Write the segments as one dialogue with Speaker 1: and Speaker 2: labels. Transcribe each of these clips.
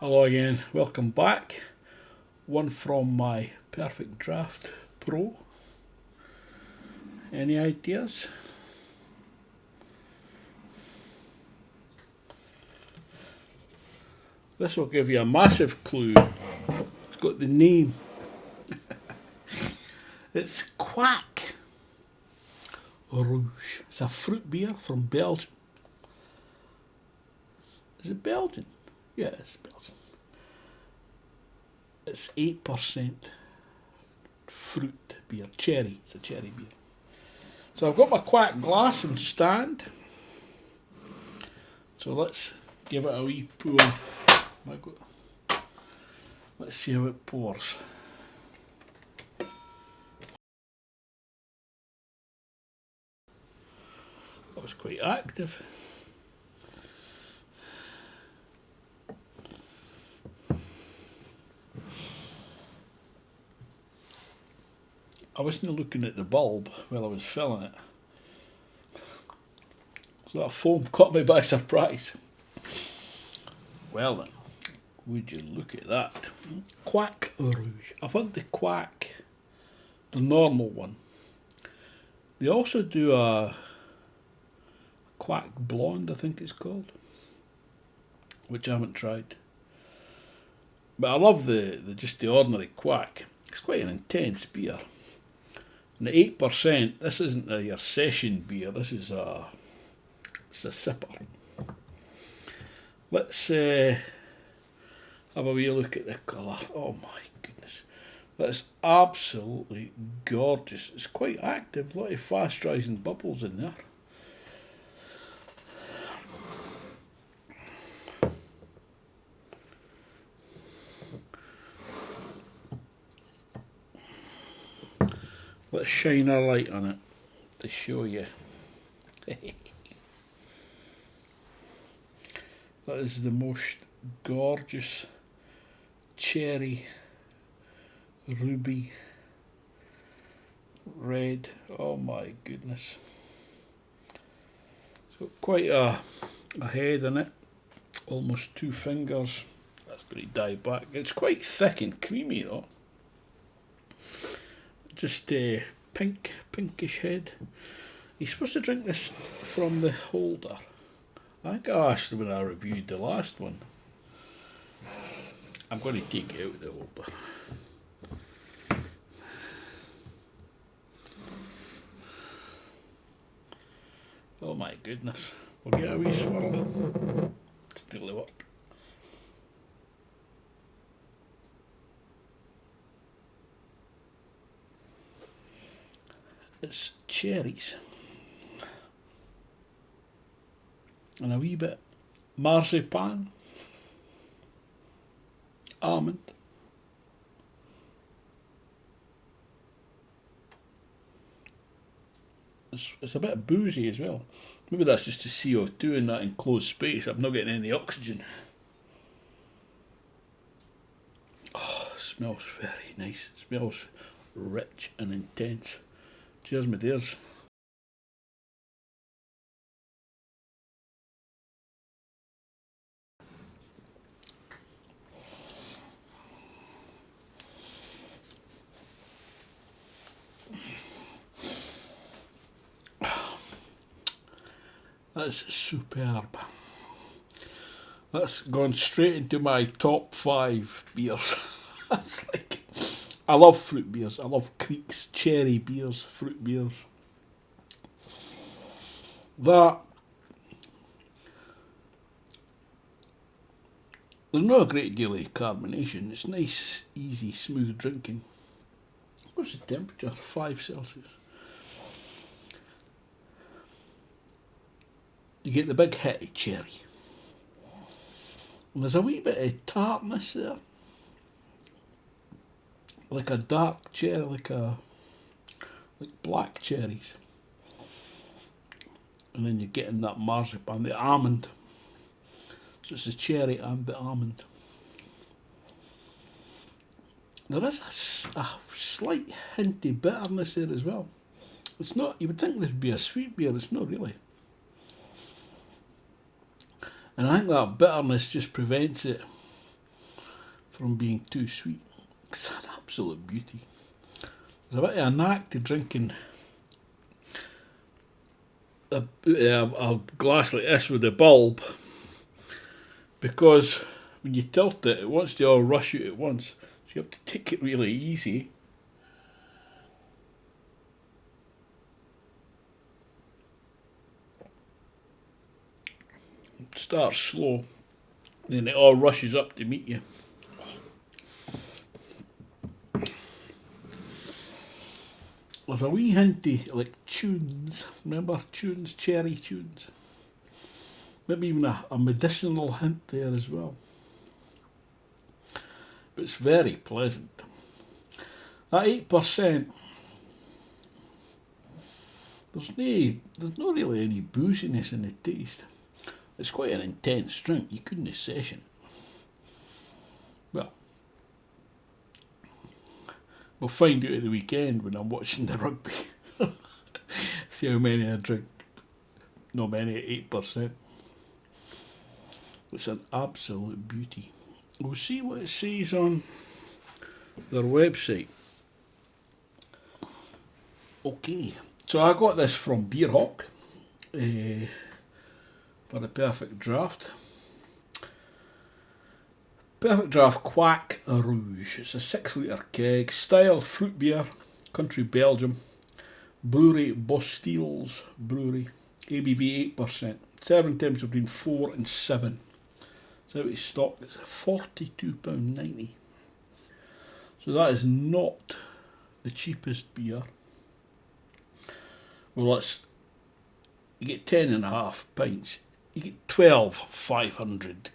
Speaker 1: Hello again, welcome back. One from my Perfectdraft Pro. Any ideas? This will give you a massive clue. It's got the name. It's Kwak Rouge. It's a fruit beer from Belgium. Is it Belgian? Yeah, it's Belgian. It's 8% fruit beer, cherry. It's a cherry beer. So I've got my Kwak glass and stand. So let's give it a wee pour. Let's see how it pours. That was quite active. I wasn't looking at the bulb while I was filling it. So that foam caught me by surprise. Well then, would you look at that. Kwak Rouge. I've had the Kwak, the normal one. They also do a Kwak Blonde, I think it's called, which I haven't tried. But I love the just the ordinary Kwak. It's quite an intense beer. And at 8%, this isn't your session beer, it's a sipper. Let's have a wee look at the colour. Oh my goodness. That's absolutely gorgeous. It's quite active, a lot of fast rising bubbles in there. Let's shine a light on it to show you. That is the most gorgeous cherry, ruby, red. Oh my goodness. It's got quite a head in it, almost 2 fingers. That's going to die back. It's quite thick and creamy though. Just a pinkish head. You're supposed to drink this from the holder. I think I asked when I reviewed the last one. I'm going to take it out of the holder. Oh my goodness. We'll get a wee swirl. Still it up. It's cherries. And a wee bit marzipan, almond. It's a bit boozy as well. Maybe that's just the CO2 in that enclosed space. I'm not getting any oxygen. Oh, it smells very nice. It smells rich and intense. Cheers, my dears. That's superb. That's gone straight into my top 5 beers. That's like, I love fruit beers. I love creeks, cherry beers, fruit beers. That, there's not a great deal of carbonation. It's nice, easy, smooth drinking. What's the temperature? 5 Celsius. You get the big hit of cherry. And there's a wee bit of tartness there. Like a dark cherry, like black cherries. And then you're getting that marzipan, the almond. So it's the cherry and the almond. There is a slight hint of bitterness there as well. It's not, you would think this would be a sweet beer, it's not really. And I think that bitterness just prevents it from being too sweet. It's an absolute beauty. There's a bit of a knack to drinking a glass like this with a bulb, because when you tilt it, it wants to all rush out at once. So you have to take it really easy. Start slow, then it all rushes up to meet you. There's a wee hinty like tunes. Remember tunes, cherry tunes? Maybe even a medicinal hint there as well. But it's very pleasant. At 8%, there's not really any booziness in the taste. It's quite an intense drink. You couldn't session it. Well, we'll find out at the weekend when I'm watching the rugby. See how many I drink. Not many at 8%. It's an absolute beauty. We'll see what it says on their website. Okay, so I got this from Beer Hawk for the Perfectdraft. Perfectdraft Kwak Rouge. It's a 6 litre keg. Style fruit beer. Country Belgium. Brewery Bosteels Brewery. ABV 8%. Serving temperature between 4 and 7. It's out of stock. It's £42.90. So that is not the cheapest beer. Well, you get 10.5 pints. You get 12 500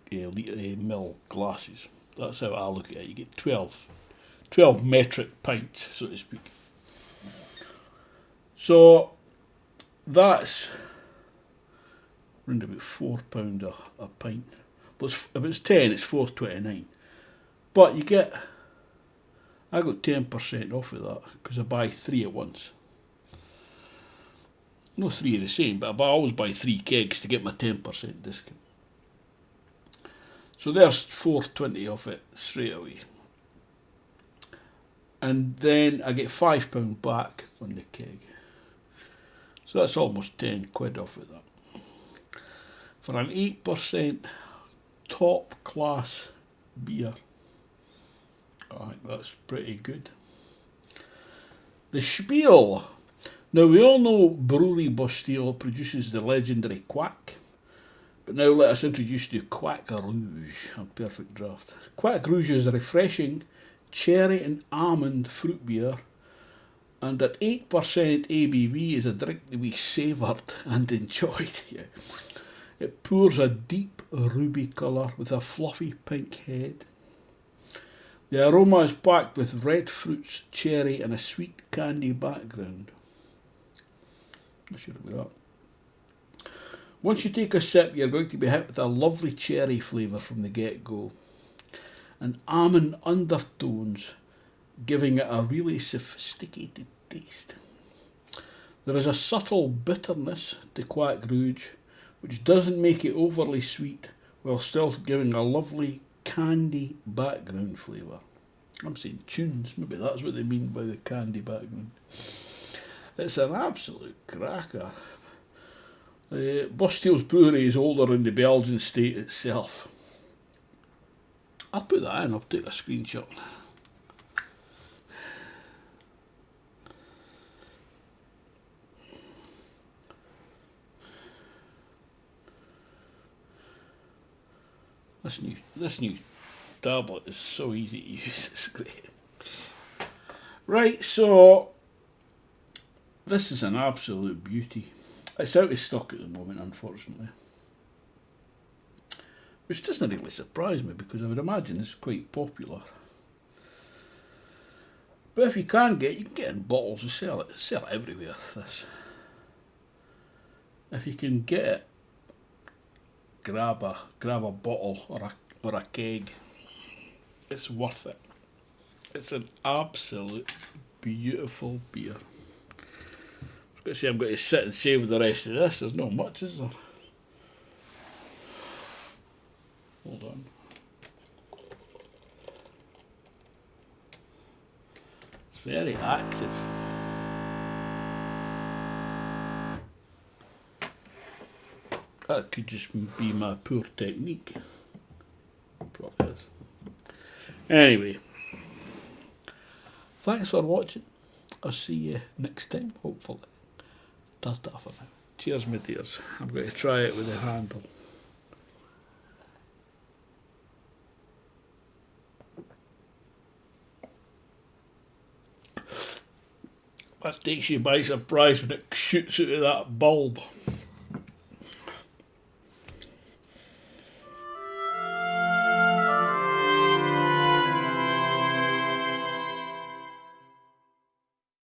Speaker 1: ml glasses. That's how I look at it. You get 12 metric pints, so to speak. So that's around about £4 a pint. But if it's 10, it's £4.29. But I got 10% off of that because I buy 3 at once. No 3 of the same, but I always buy 3 kegs to get my 10% discount. So there's £4.20 off it straight away. And then I get £5 back on the keg. So that's almost 10 quid off of that. For an 8% top class beer, I think that's pretty good. The spiel. Now we all know Brewery Bosteels produces the legendary Kwak, but now let us introduce you to Kwak Rouge on Perfectdraft. Kwak Rouge is a refreshing cherry and almond fruit beer, and at 8% ABV is a drink to be savoured and enjoyed. Yeah. It pours a deep ruby colour with a fluffy pink head. The aroma is packed with red fruits, cherry and a sweet candy background. Not sure about that. Once you take a sip, you're going to be hit with a lovely cherry flavour from the get-go, and almond undertones, giving it a really sophisticated taste. There is a subtle bitterness to Kwak Rouge, which doesn't make it overly sweet, while still giving a lovely candy background flavour. I'm saying tunes, maybe that's what they mean by the candy background. It's an absolute cracker. Bosteels Brewery is older than the Belgian state itself. I'll put that in, I'll take a screenshot. This new tablet is so easy to use, it's great. Right, so this is an absolute beauty. It's out of stock at the moment, unfortunately. Which doesn't really surprise me because I would imagine it's quite popular. But if you can get it, you can get it in bottles and sell it everywhere, this. If you can get it, grab a bottle or a keg. It's worth it. It's an absolute beautiful beer. I've got to say I'm going to sit and save the rest of this. There's not much, is there? Hold on. very active. That could just be my poor technique. Probably is. Anyway, thanks for watching. I'll see you next time, hopefully. That's that for now. Cheers, my dears. I'm going to try it with the handle. That takes you by surprise when it shoots out of that bulb.